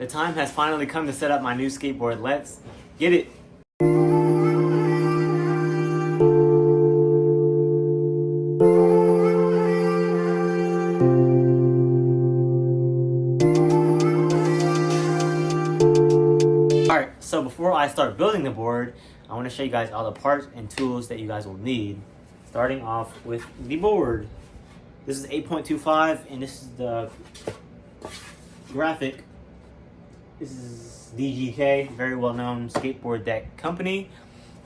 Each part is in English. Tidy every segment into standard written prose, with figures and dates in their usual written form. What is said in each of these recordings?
The time has finally come to set up my new skateboard. Let's get it. Alright, so before I start building the board, I want to show you guys all the parts and tools that you guys will need. Starting off with the board. This is 8.25 and this is the graphic. This is DGK, very well-known skateboard deck company.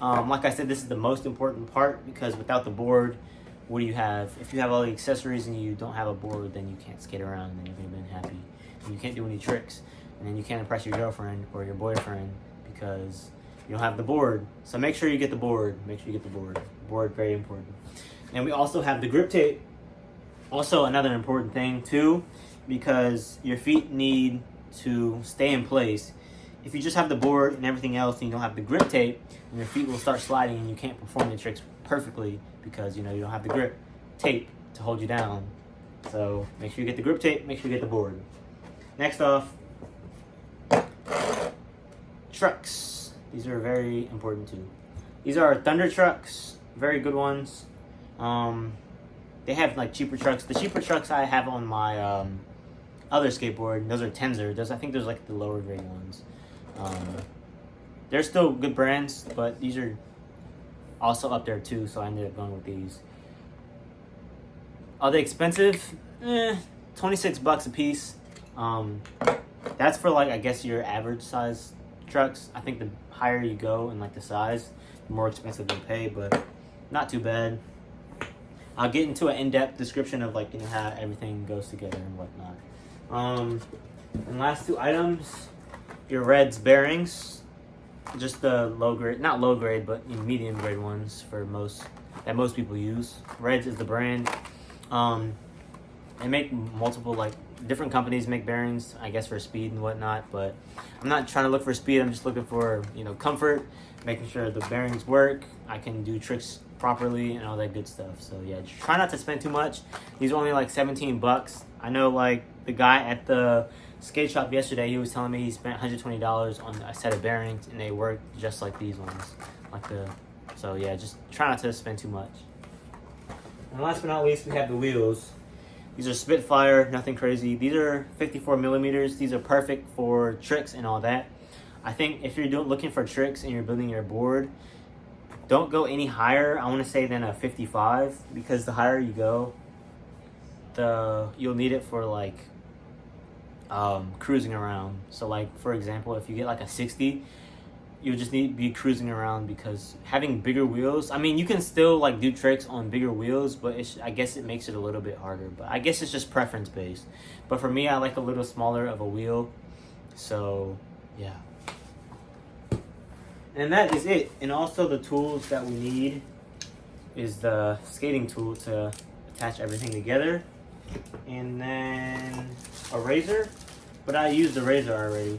Like I said, this is the most important part because without the board, what do you have? If you have all the accessories and you don't have a board, then you can't skate around and you're gonna be happy. And you can't do any tricks. And then you can't impress your girlfriend or your boyfriend because you don't have the board. So make sure you get the board. Make sure you get the board. Board, very important. And we also have the grip tape. Also another important thing too, because your feet need to stay in place. If you just have the board and everything else and you don't have the grip tape, and your feet will start sliding and you can't perform the tricks perfectly because you don't have the grip tape to hold you down. So make sure you get the grip tape, make sure you get the board. Next off, trucks. These are very important too. These are Thunder trucks, very good ones. They have like cheaper trucks. The cheaper trucks I have on my other skateboard, those are Tenzer. I think there's like the lower grade ones. They're still good brands, but these are also up there too, so I ended up going with these. Are they expensive? 26 bucks a piece. That's for like, I guess, your average size trucks. I think the higher you go in like the size, the more expensive they pay, but not too bad. I'll get into an in-depth description of like how everything goes together and whatnot. And last two items, your Reds bearings, just the low grade, not low grade, but medium grade ones for most people use. Reds is the brand. They make multiple, like different companies make bearings, I guess, for speed and whatnot, but I'm not trying to look for speed. I'm just looking for comfort, making sure the bearings work, I can do tricks properly and all that good stuff. So yeah, just try not to spend too much. These are only like 17 bucks. I know like the guy at the skate shop yesterday, he was telling me he spent $120 on a set of bearings and they work just like these ones. So yeah, just try not to spend too much. And last but not least, we have the wheels. These are Spitfire, nothing crazy. These are 54 millimeters. These are perfect for tricks and all that. I think if you're looking for tricks and you're building your board, don't go any higher, I want to say, than a 55, because the higher you go, you'll need it for like cruising around. So like, for example, if you get like a 60, you'll just need to be cruising around, because having bigger wheels, I mean, you can still like do tricks on bigger wheels, but I guess it makes it a little bit harder. But I guess it's just preference based. But for me, I like a little smaller of a wheel. So yeah. And that is it. And also the tools that we need is the skating tool to attach everything together. And then a razor. But I used the razor already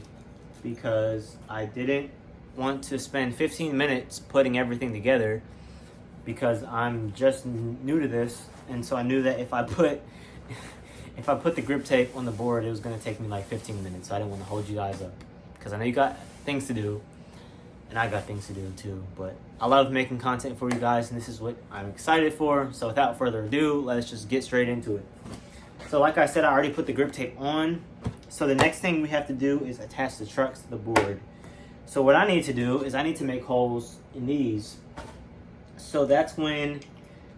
because I didn't want to spend 15 minutes putting everything together because I'm just new to this. And so I knew that if I put the grip tape on the board, it was going to take me like 15 minutes. So I didn't want to hold you guys up because I know you got things to do. And I got things to do too, but I love making content for you guys, and this is what I'm excited for. So without further ado, let's just get straight into it. So like I said, I already put the grip tape on. So the next thing we have to do is attach the trucks to the board. So what I need to do is I need to make holes in these. So that's when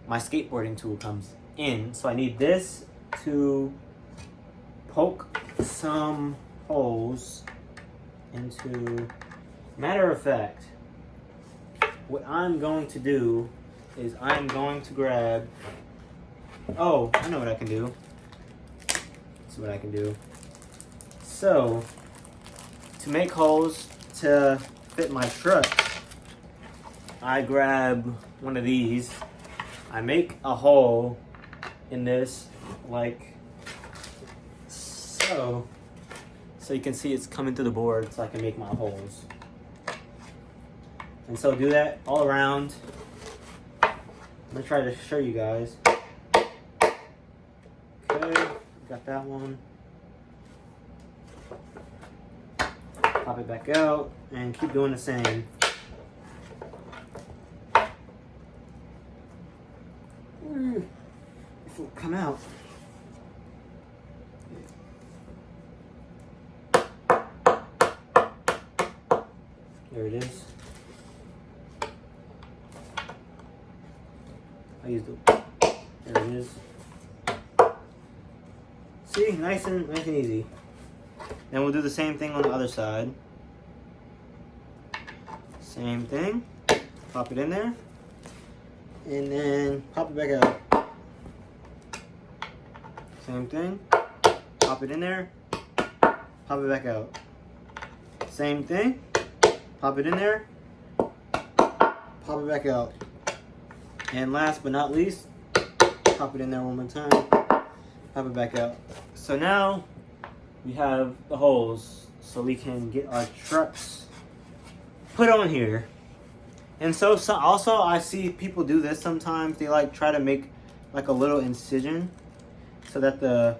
my skateboarding tool comes in. So I need this to poke some holes into. Matter of fact, what I'm going to do is I'm going to grab, oh, I know what I can do. Let's see what I can do. So, to make holes to fit my truck, I grab one of these. I make a hole in this like so. So you can see it's coming through the board so I can make my holes. And so do that all around. I'm gonna try to show you guys. Okay, got that one. Pop it back out and keep doing the same. If it'll come out. There it is. I used it. There it is. See, nice and easy. Then we'll do the same thing on the other side. Same thing. Pop it in there. And then pop it back out. Same thing. Pop it in there. Pop it back out. Same thing. Pop it in there. Pop it back out. And last but not least, pop it in there one more time. Pop it back out. So now we have the holes so we can get our trucks put on here. And so also I see people do this sometimes. They like try to make like a little incision so that the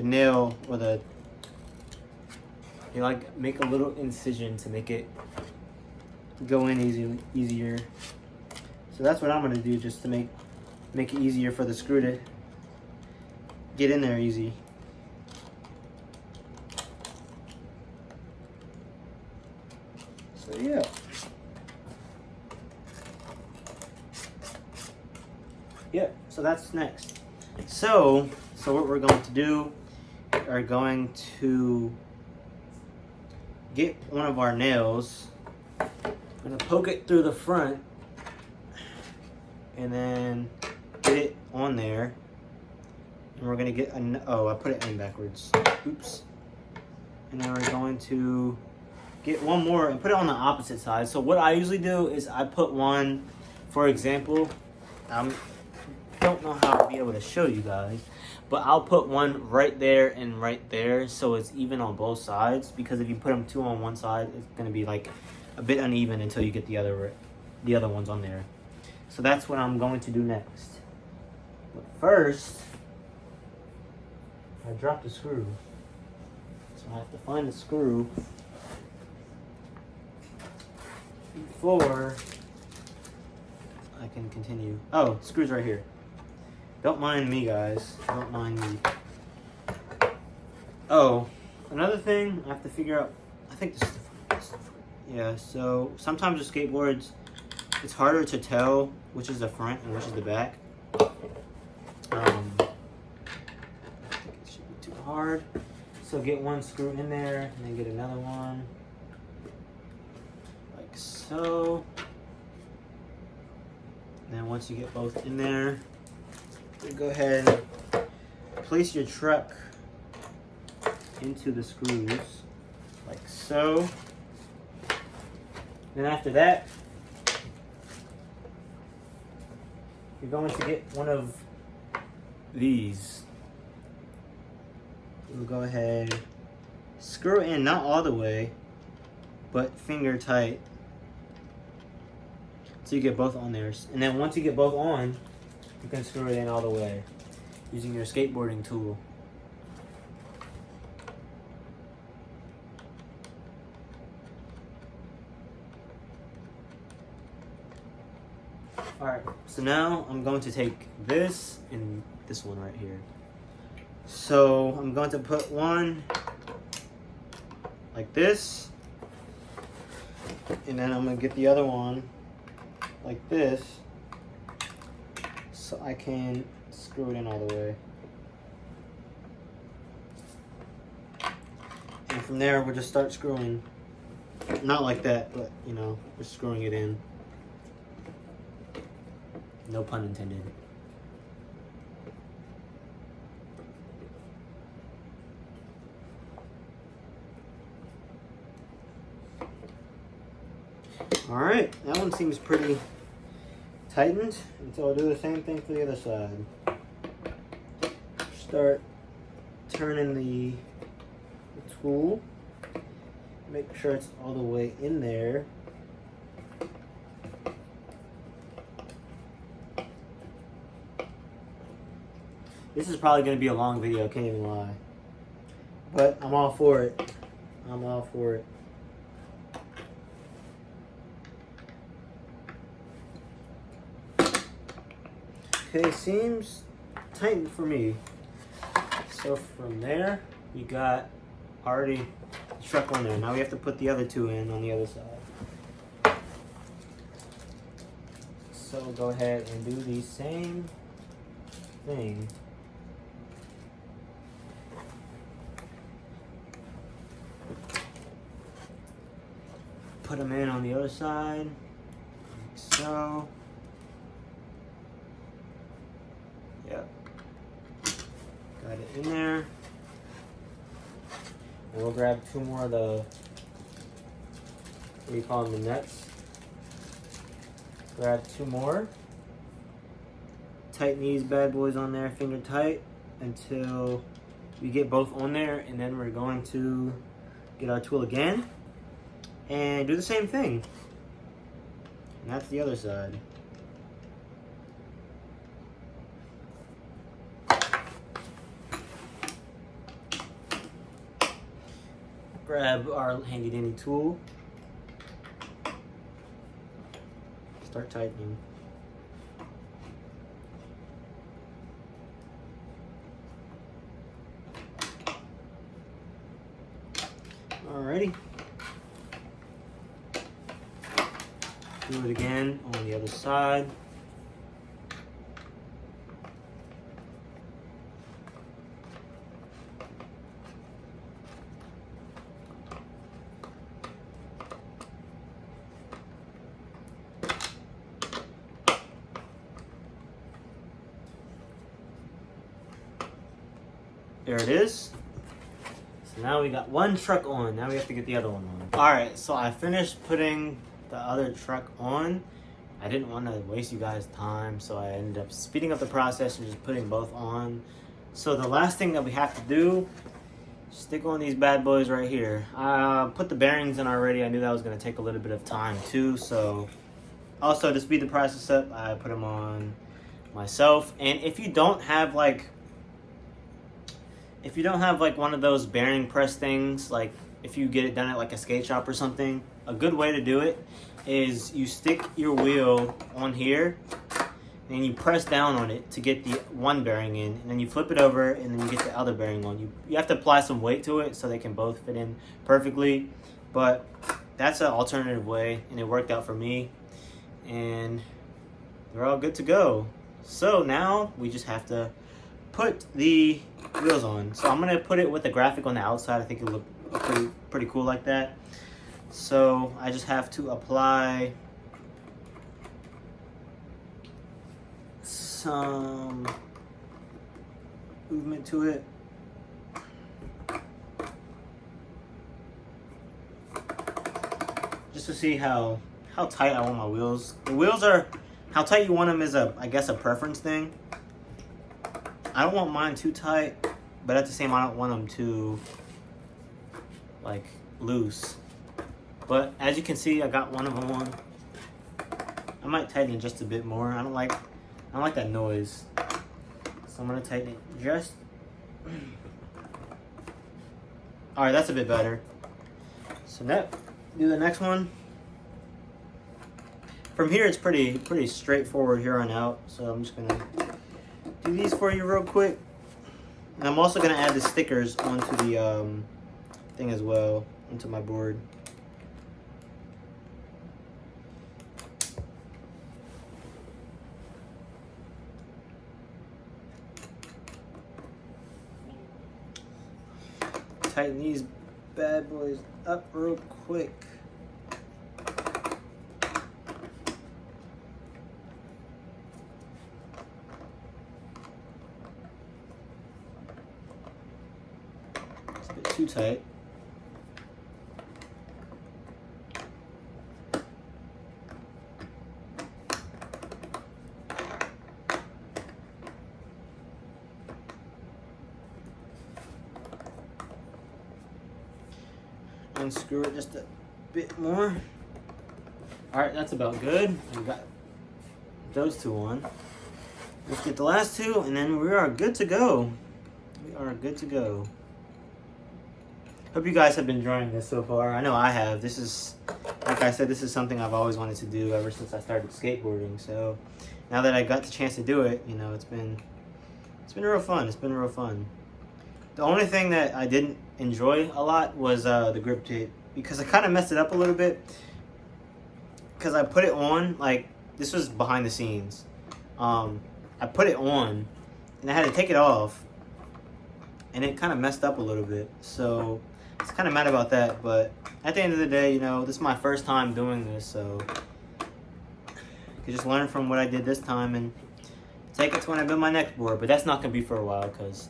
nail or they like make a little incision to make it go in easier. So that's what I'm gonna do, just to make it easier for the screw to get in there easy. So yeah. Yep, so that's next. So what we're going to do, we are going to get one of our nails. I'm gonna poke it through the front and then get it on there. And we're gonna get oh, I put it in backwards. Oops. And then we're going to get one more and put it on the opposite side. So what I usually do is I put one, for example, don't know how I'll be able to show you guys, but I'll put one right there and right there so it's even on both sides, because if you put them two on one side, it's gonna be like a bit uneven until you get the other ones on there. So that's what I'm going to do next. But first, I dropped the screw. So I have to find the screw before I can continue. Oh, the screw's right here. Don't mind me, guys. Don't mind me. Oh, another thing I have to figure out. I think this is the front. Yeah, so sometimes with skateboards, it's harder to tell which is the front and which is the back. I think it should be too hard. So get one screw in there and then get another one. Like so. And then once you get both in there, you go ahead and place your truck into the screws, like so. Then after that, you're going to get one of these. We'll go ahead, screw it in, not all the way, but finger tight, so you get both on there. And then once you get both on, you can screw it in all the way using your skateboarding tool. Alright, so now I'm going to take this and this one right here. So I'm going to put one like this, and then I'm going to get the other one like this, so I can screw it in all the way. And from there, we'll just start screwing. Not like that, but you know, just screwing it in. No pun intended. Alright, that one seems pretty tightened, and so I'll do the same thing for the other side. Start turning the tool, make sure it's all the way in there. This is probably going to be a long video, can't even lie. But I'm all for it. I'm all for it. Okay, seems tight for me. So from there, we got already the truck on there. Now we have to put the other two in on the other side. So go ahead and do the same thing. Put them in on the other side, like so. Yep. Got it in there. And we'll grab two more of the, what do you call them, the nuts. Grab two more. Tighten these bad boys on there, finger tight, until we get both on there, and then we're going to get our tool again and do the same thing. And that's the other side. Grab our handy dandy tool. Start tightening. Alrighty. Do it again on the other side. There it is. So now we got one truck on. Now we have to get the other one on. Alright, so I finished putting the other truck on. I didn't want to waste you guys' time, so I ended up speeding up the process and just putting both on. So the last thing that we have to do, stick on these bad boys right here. I put the bearings in already. I knew that was going to take a little bit of time too, so also to speed the process up, I put them on myself. And if you don't have like one of those bearing press things, like if you get it done at like a skate shop or something, a good way to do it is you stick your wheel on here and you press down on it to get the one bearing in, and then you flip it over and then you get the other bearing on. You have to apply some weight to it so they can both fit in perfectly, but that's an alternative way and it worked out for me, and they're all good to go. So now we just have to put the wheels on. So I'm gonna put it with a graphic on the outside. I think it'll look pretty cool like that. So I just have to apply some movement to it. Just to see how tight I want my wheels. The wheels are, how tight you want them is I guess a preference thing. I don't want mine too tight, but at the same I don't want them too like loose. But as you can see, I got one of them on. I might tighten it just a bit more. I don't like that noise. So I'm gonna tighten it just. All right, that's a bit better. So now, do the next one. From here, it's pretty straightforward here on out. So I'm just gonna do these for you real quick. And I'm also gonna add the stickers onto the thing as well, onto my board. Tighten these bad boys up real quick. It's a bit too tight. Unscrew it just a bit more. All right, that's about good. We got those two on. Let's get the last two, and then we are good to go. We are good to go. Hope you guys have been enjoying this so far. I know I have. This is, like I said, this is something I've always wanted to do ever since I started skateboarding. So now that I got the chance to do it, you know, it's been real fun. It's been real fun. The only thing that I didn't enjoy a lot was the grip tape, because I kind of messed it up a little bit. Because I put it on, like, this was behind the scenes. I put it on and I had to take it off, and it kind of messed up a little bit. So I was kind of mad about that, but at the end of the day, you know, this is my first time doing this, so I could just learn from what I did this time and take it to when I build my next board. But that's not going to be for a while, because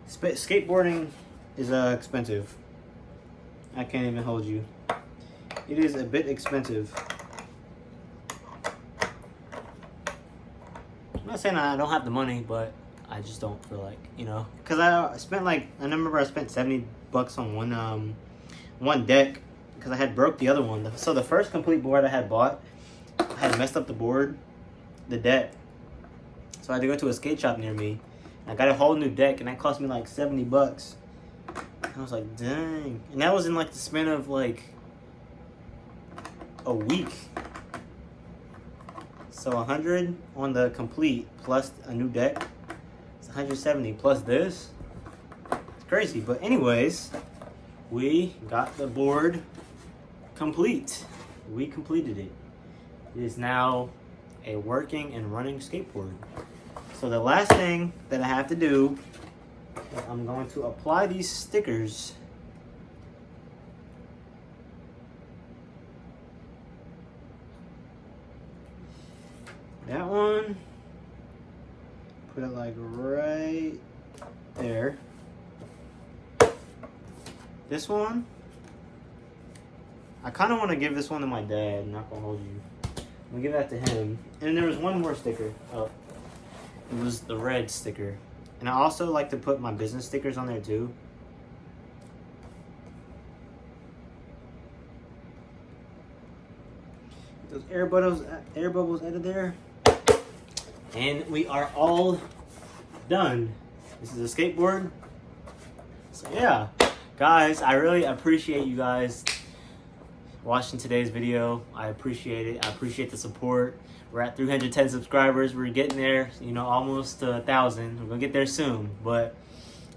skateboarding is expensive. I can't even hold you. It is a bit expensive. I'm not saying I don't have the money, but I just don't feel like, you know, because I spent like, I remember I spent $70 on one deck, because I had broke the other one. So the first complete board I had bought, I had messed up the board, the deck. So I had to go to a skate shop near me. I got a whole new deck, and that cost me like $70. I was like, dang. And that was in like the span of like a week. So 100 on the complete plus a new deck. It's 170 plus this. It's crazy. But anyways, we got the board complete. We completed it. It is now a working and running skateboard. So the last thing that I have to do, I'm going to apply these stickers. That one, put it like right there. This one, I kind of want to give this one to my dad. I'm not gonna hold you. I'm gonna give that to him. And there was one more sticker. Oh, it was the red sticker. And I also like to put my business stickers on there too. Those air bubbles out of there. And we are all done. This is a skateboard. So yeah, guys, I really appreciate you guys watching today's video. I appreciate it. I appreciate the support. We're at 310 subscribers. We're getting there, you know, almost to 1,000. We're gonna get there soon. But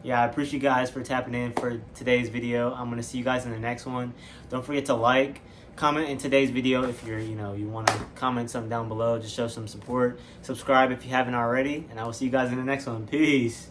yeah, I appreciate you guys for tapping in for today's video. I'm gonna see you guys in the next one. Don't forget to like, comment in today's video if you're, you know, you want to comment something down below. Just show some support. Subscribe if you haven't already, and I will see you guys in the next one. Peace.